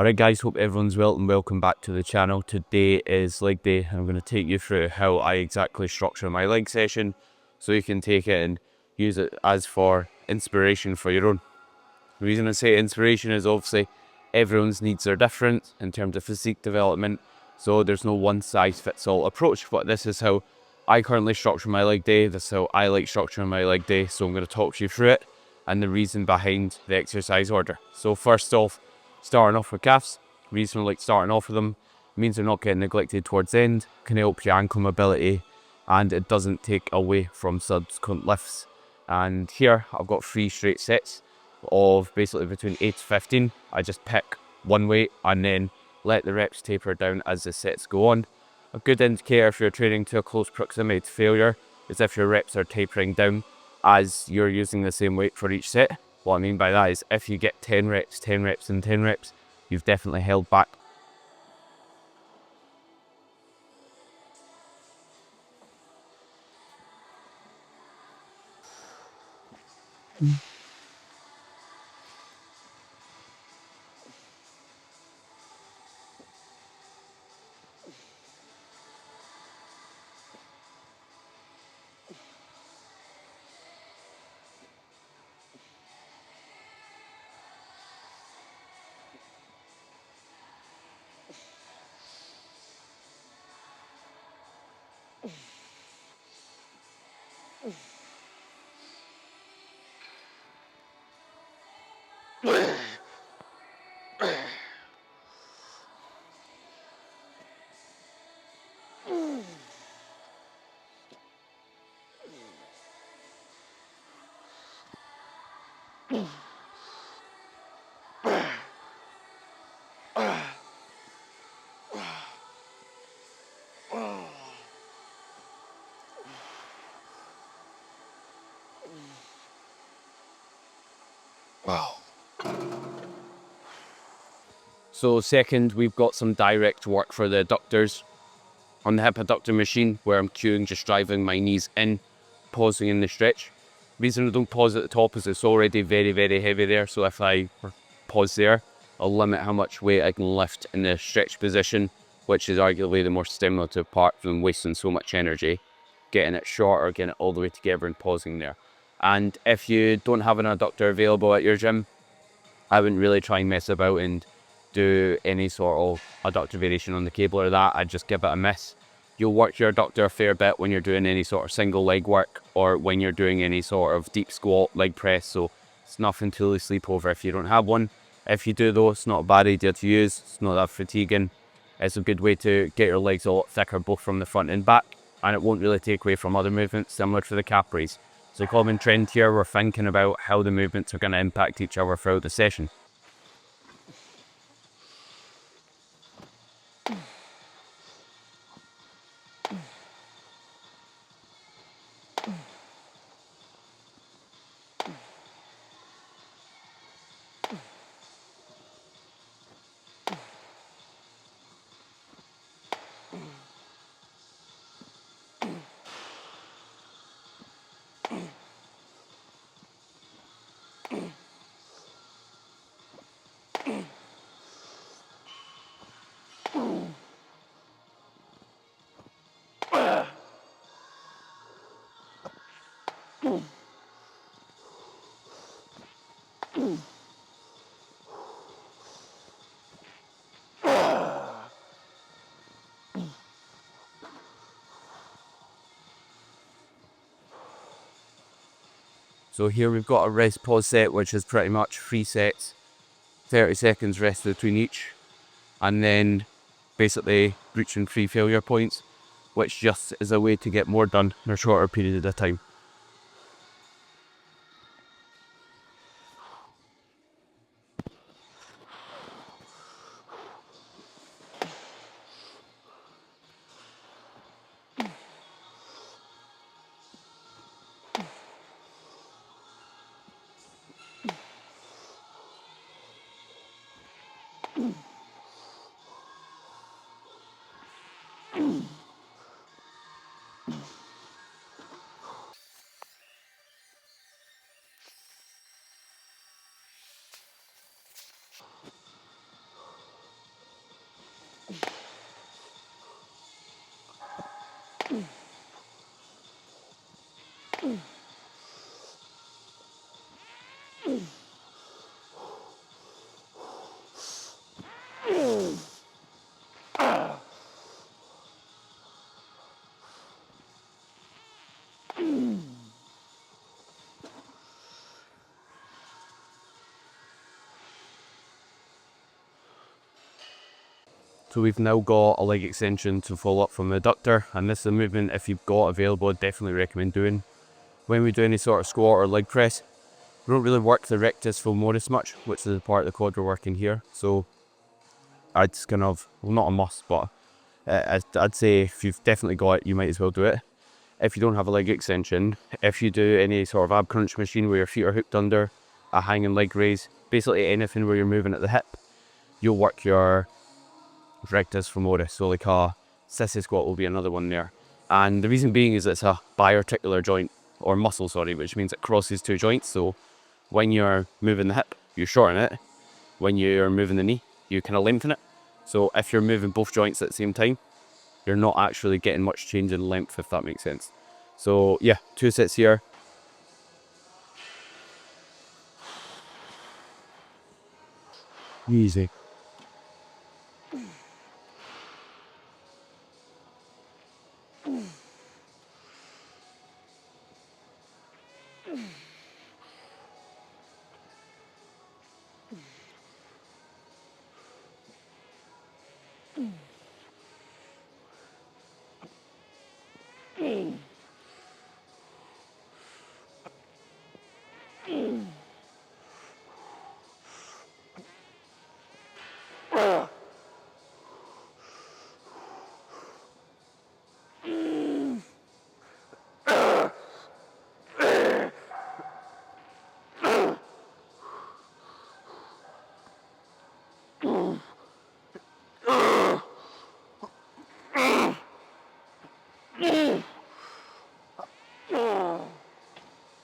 Alright guys, hope everyone's well and welcome back to the channel. Today is leg day and I'm going to take you through how I exactly structure my leg session so you can take it and use it as for inspiration for your own. The reason I say inspiration is obviously everyone's needs are different in terms of physique development, so there's no one size fits all approach, but this is how I currently structure my leg day. This is how I like structuring my leg day, so I'm going to talk to you through it and the reason behind the exercise order. So first off, starting off with calves. The reason I like starting off with them means they're not getting neglected towards the end, can help your ankle mobility, and it doesn't take away from subsequent lifts. And here I've got 3 straight sets of basically between 8 to 15. I just pick one weight and then let the reps taper down as the sets go on. A good indicator if you're training to a close proximity to failure is if your reps are tapering down as you're using the same weight for each set. What I mean by that is if you get 10 reps, 10 reps and 10 reps, you've definitely held back. Wow. So second, we've got some direct work for the adductors. On the hip adductor machine, where I'm cueing, just driving my knees in, pausing in the stretch. The reason I don't pause at the top is it's already very, very heavy there. So if I pause there, I'll limit how much weight I can lift in the stretch position, which is arguably the more stimulative part than wasting so much energy, getting it short or getting it all the way together and pausing there. And if you don't have an adductor available at your gym, I wouldn't really try and mess about and do any sort of adductor variation on the cable or that. I'd just give it a miss. You'll work your adductor a fair bit when you're doing any sort of single leg work or when you're doing any sort of deep squat, leg press, so it's nothing to lose sleep over if you don't have one. If you do though, it's not a bad idea to use, it's not that fatiguing. It's a good way to get your legs a lot thicker both from the front and back, and it won't really take away from other movements similar to the Capris. So a common trend here, we're thinking about how the movements are going to impact each other throughout the session. So here we've got a rest pause set, which is pretty much 3 sets, 30 seconds rest between each, and then basically reaching 3 failure points, which just is a way to get more done in a shorter period of time. So we've now got a leg extension to follow up from the adductor, and this is a movement, if you've got available, I'd definitely recommend doing. When we do any sort of squat or leg press, we don't really work the rectus femoris much, which is the part of the quad we're working here. So I'd kind of, well, not a must, but I'd say if you've definitely got it, you might as well do it. If you don't have a leg extension, if you do any sort of ab crunch machine where your feet are hooked under, a hanging leg raise, basically anything where you're moving at the hip, you'll work your rectus femoris. So like a sissy squat will be another one there. And the reason being is it's a biarticular joint, or muscle, sorry, which means it crosses two joints. So when you're moving the hip, you shorten it. When you're moving the knee, you kind of lengthen it. So if you're moving both joints at the same time, you're not actually getting much change in length, if that makes sense. So yeah, 2 sets here. Easy.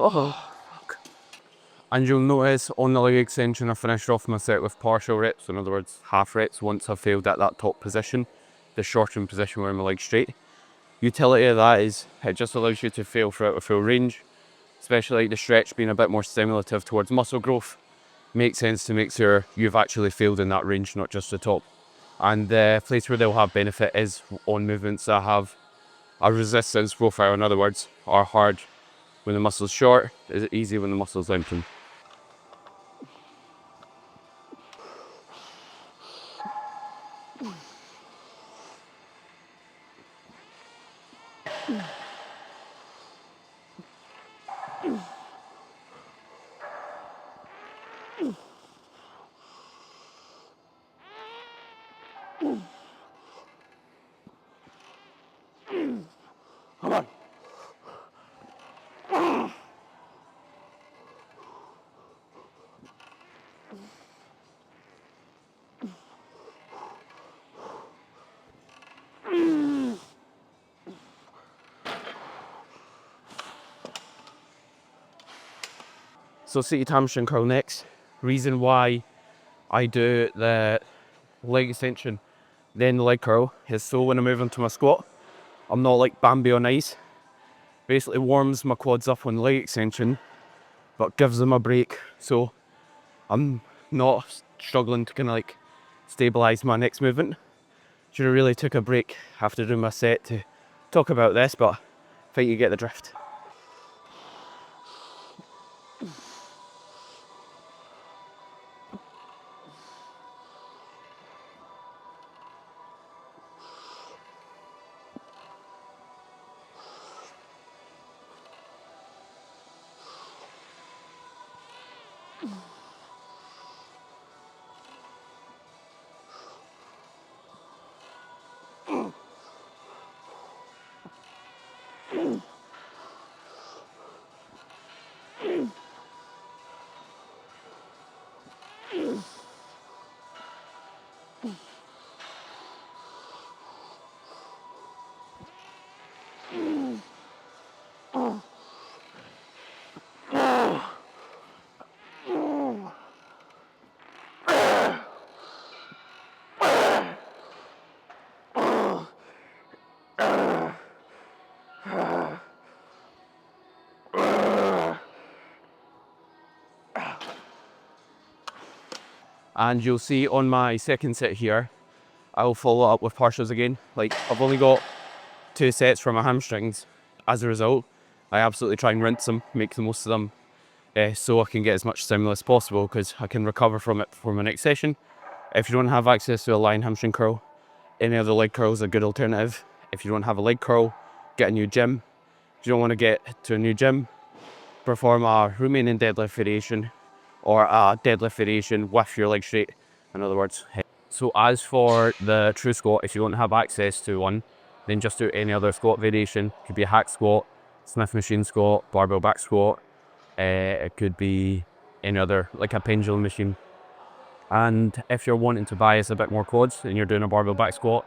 Oh, fuck. And you'll notice on the leg extension, I finished off my set with partial reps, in other words, half reps once I failed at that top position, the shortened position where my leg's straight. Utility of that is it just allows you to fail throughout a full range, especially like the stretch being a bit more stimulative towards muscle growth. Makes sense to make sure you've actually failed in that range, not just the top. And the place where they'll have benefit is on movements that have a resistance profile, in other words, are hard when the muscle's short, is easy when the muscle's lengthened. Come on. So seated hamstring curl next. Reason why I do the leg extension, then the leg curl, is so when I move into my squat, I'm not like Bambi on ice. Basically warms my quads up on the leg extension, but gives them a break. So I'm not struggling to kind of like stabilize my next movement. Should have really took a break after doing my set to talk about this, but I think you get the drift. And you'll see on my second set here, I'll follow up with partials again. Like I've only got 2 sets for my hamstrings. As a result, I absolutely try and rinse them, make the most of them, so I can get as much stimulus as possible because I can recover from it for my next session. If you don't have access to a lying hamstring curl, Any other leg curl is a good alternative. If you don't have a leg curl, get a new gym. If you don't want to get to a new gym, perform a remaining deadlift variation or a deadlift variation with your leg straight, in other words. So as for the true squat, if you don't have access to one, then just do any other squat variation. It could be a hack squat, Smith machine squat, barbell back squat. It could be any other, like a pendulum machine. And if you're wanting to bias a bit more quads and you're doing a barbell back squat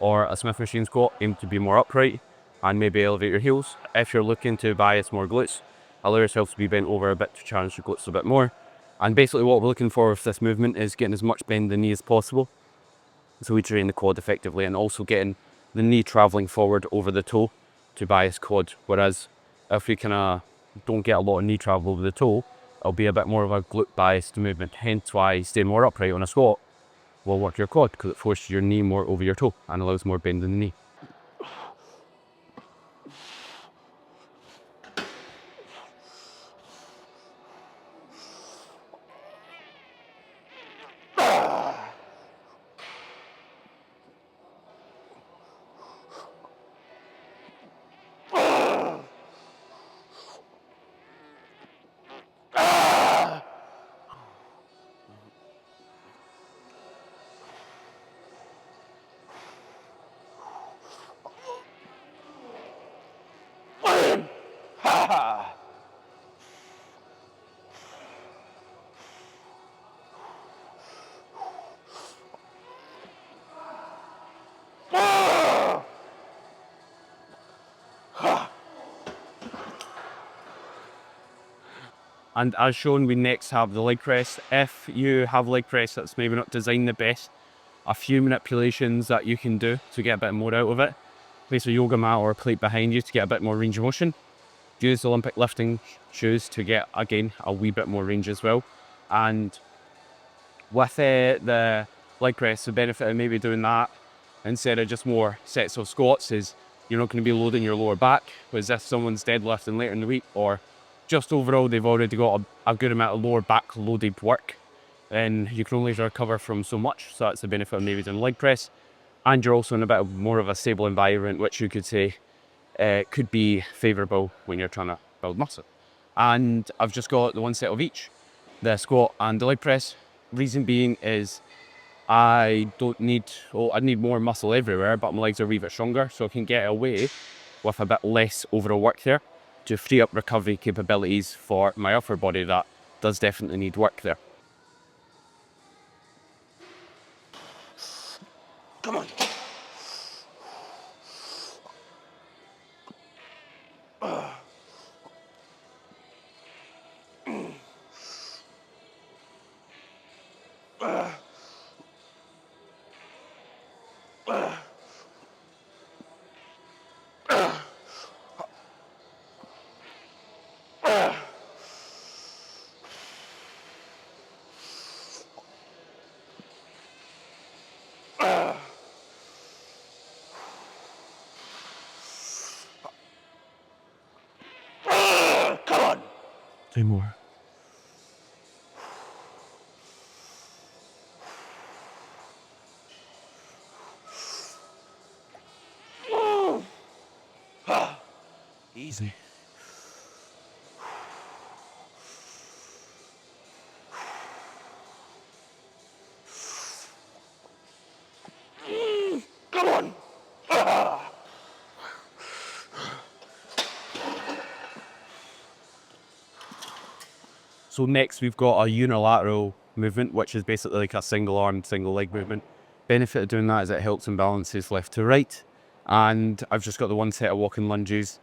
or a Smith machine squat, aim to be more upright and maybe elevate your heels. If you're looking to bias more glutes, allow yourself to be bent over a bit to challenge the glutes a bit more. And basically what we're looking for with this movement is getting as much bend in the knee as possible, so we train the quad effectively, and also getting the knee traveling forward over the toe to bias quad. Whereas if we kind of don't get a lot of knee travel over the toe, it'll be a bit more of a glute biased movement. Hence why staying more upright on a squat will work your quad, because it forces your knee more over your toe and allows more bend in the knee. And as shown, we next have the leg press. If you have leg press that's maybe not designed the best, a few manipulations that you can do to get a bit more out of it. Place a yoga mat or a plate behind you to get a bit more range of motion. Use Olympic lifting shoes to get, again, a wee bit more range as well. And with the leg press, the benefit of maybe doing that instead of just more sets of squats is you're not going to be loading your lower back. Whereas if someone's deadlifting later in the week, or just overall they've already got a good amount of lower back loaded work, then you can only recover from so much. So that's the benefit of maybe doing leg press. And you're also in a bit more of a stable environment, which you could say could be favourable when you're trying to build muscle. And I've just got the one set of each, the squat and the leg press. Reason being is I need more muscle everywhere, but my legs are a wee bit stronger, so I can get away with a bit less overall work there to free up recovery capabilities for my upper body that does definitely need work there. Come on. Come on. 2 more. Easy. Come on. So next we've got a unilateral movement, which is basically like a single arm, single leg movement. Benefit of doing that is it helps and balances left to right. And I've just got the one set of walking lunges.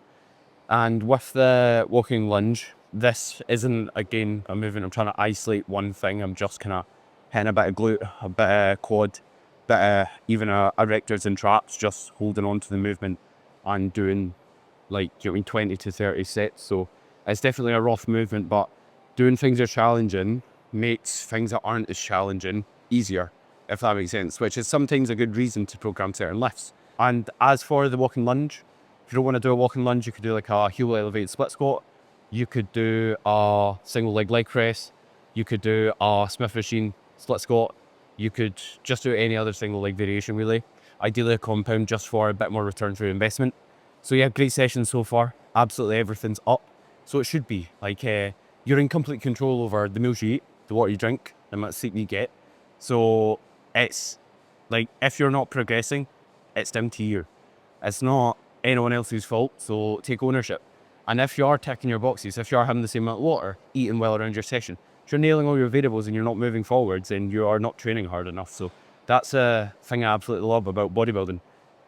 And with the walking lunge, this isn't, again, a movement I'm trying to isolate one thing. I'm just kind of hitting a bit of glute, a bit of quad, bit of even erectors and traps, just holding on to the movement and doing, like, 20 to 30 sets. So it's definitely a rough movement, but doing things that are challenging makes things that aren't as challenging easier, if that makes sense, which is sometimes a good reason to program certain lifts. And as for the walking lunge, if you don't want to do a walking lunge, you could do like a heel elevated split squat. You could do a single leg press. You could do a Smith machine split squat. You could just do any other single leg variation really. ideally a compound just for a bit more return through investment. So yeah, great session so far. Absolutely everything's up. So it should be. Like, you're in complete control over the meals you eat, the water you drink, the amount of sleep you get. So it's like, if you're not progressing, it's down to you. It's not anyone else's fault, so take ownership. And if you are ticking your boxes, if you are having the same amount of water, eating well around your session, if you're nailing all your variables and you're not moving forwards, then you are not training hard enough. So that's a thing I absolutely love about bodybuilding.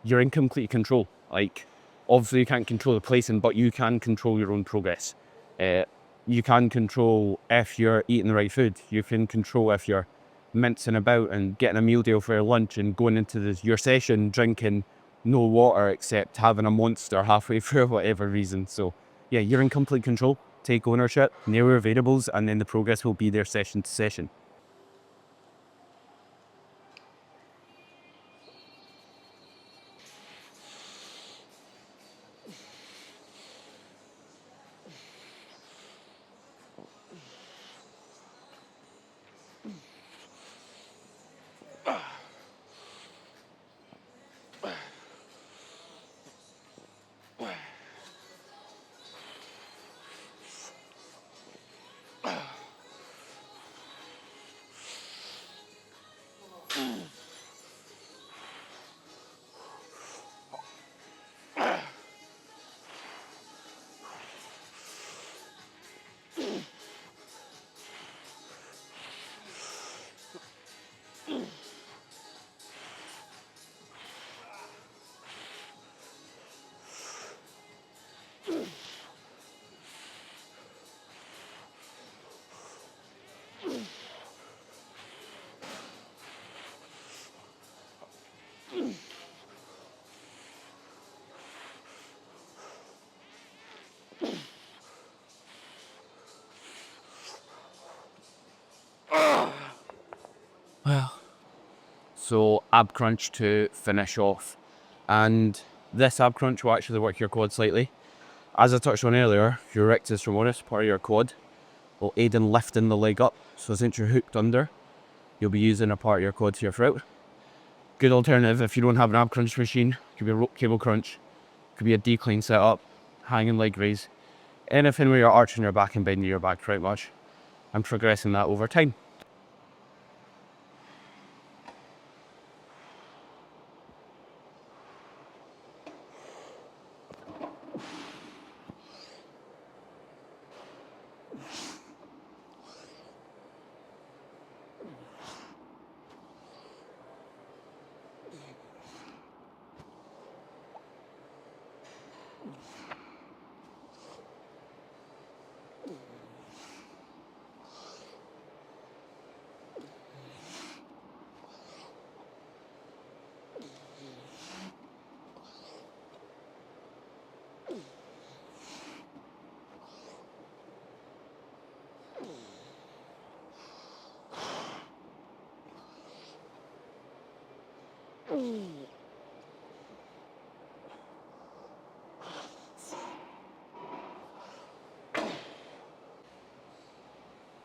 You're in complete control. Like, obviously you can't control the placing, but you can control your own progress. You can control if you're eating the right food. You can control if you're mincing about and getting a meal deal for your lunch and going into your session drinking no water except having a monster halfway through whatever reason. So yeah, you're in complete control. Take ownership, nail your variables, and then the progress will be there session to session. Well, so ab crunch to finish off. And this ab crunch will actually work your quad slightly. As I touched on earlier, your rectus femoris, part of your quad, will aid in lifting the leg up. So since you're hooked under, you'll be using a part of your quad to your throat. Good alternative if you don't have an ab crunch machine. Could be a rope cable crunch, could be a decline setup, hanging leg raise, anything where you're arching your back and bending your back quite much, and progressing that over time.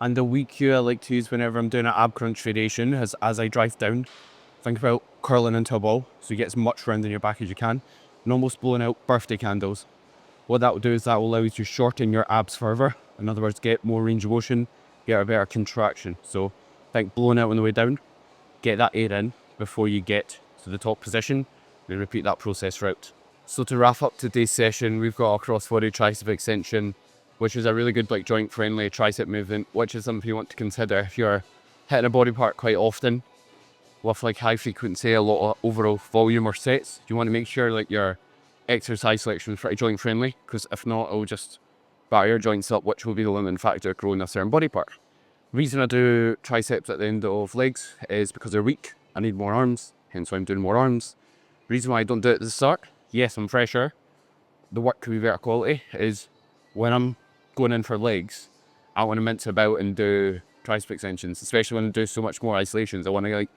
And the weak cue I like to use whenever I'm doing an ab crunch variation is as I drive down, think about curling into a ball so you get as much round in your back as you can and almost blowing out birthday candles. What that will do is that will allow you to shorten your abs further. In other words, get more range of motion, get a better contraction. So think blowing out on the way down, get that air in before you get to the top position, and repeat that process throughout. So to wrap up today's session, we've got a crossbody tricep extension, which is a really good like joint friendly tricep movement, which is something you want to consider if you're hitting a body part quite often with like high frequency, a lot of overall volume or sets. You want to make sure like your exercise selection is pretty joint friendly, because if not, it'll just batter your joints up, which will be the limiting factor of growing a certain body part. Reason I do triceps at the end of legs is because they're weak. I need more arms, hence why I'm doing more arms. Reason why I don't do it at the start, yes, I'm fresher, the work could be better quality, is when I'm going in for legs, I want to mince about and do tricep extensions, especially when I do so much more isolations. I want to like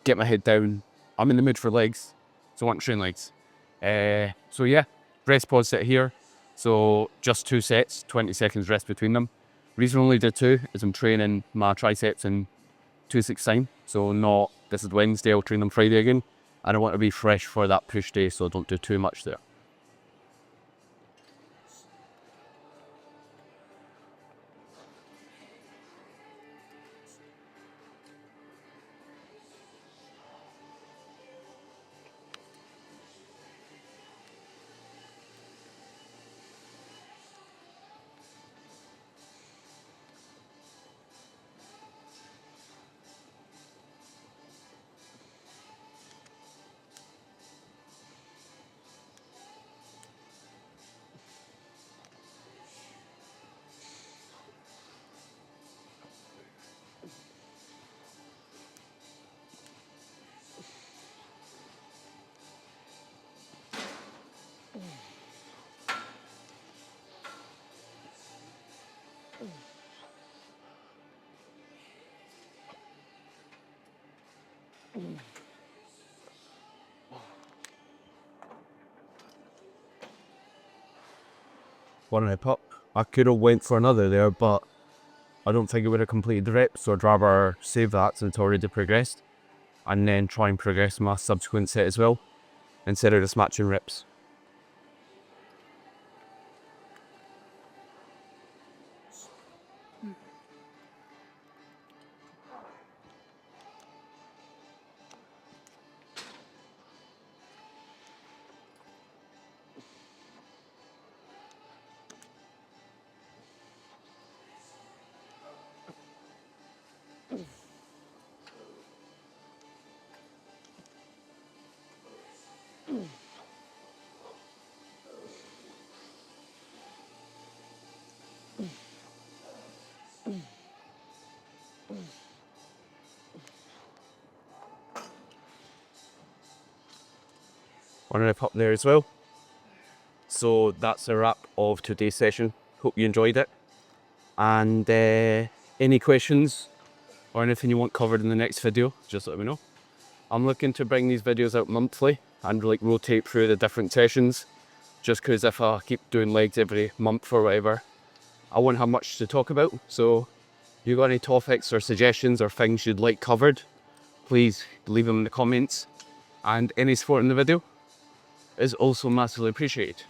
get my head down. I'm in the mood for legs, so I want to train legs. So yeah, rest pause sit here. So just 2 sets, 20 seconds rest between them. Reason I only did 2 is I'm training my triceps in 2 weeks time. So not, this is Wednesday, I'll train them Friday again. and I want to be fresh for that push day, so don't do too much there. One rep up. I could have went for another there, but I don't think it would have completed the rep, so I'd rather save that since it's already progressed, and then try and progress my subsequent set as well, instead of just matching reps. One rep up there as well. So that's a wrap of today's session. Hope you enjoyed it. And any questions or anything you want covered in the next video, just let me know. I'm looking to bring these videos out monthly and like rotate through the different sessions, just because if I keep doing legs every month or whatever, I won't have much to talk about. So if you got any topics or suggestions or things you'd like covered, please leave them in the comments, and any support in the video is also massively appreciated.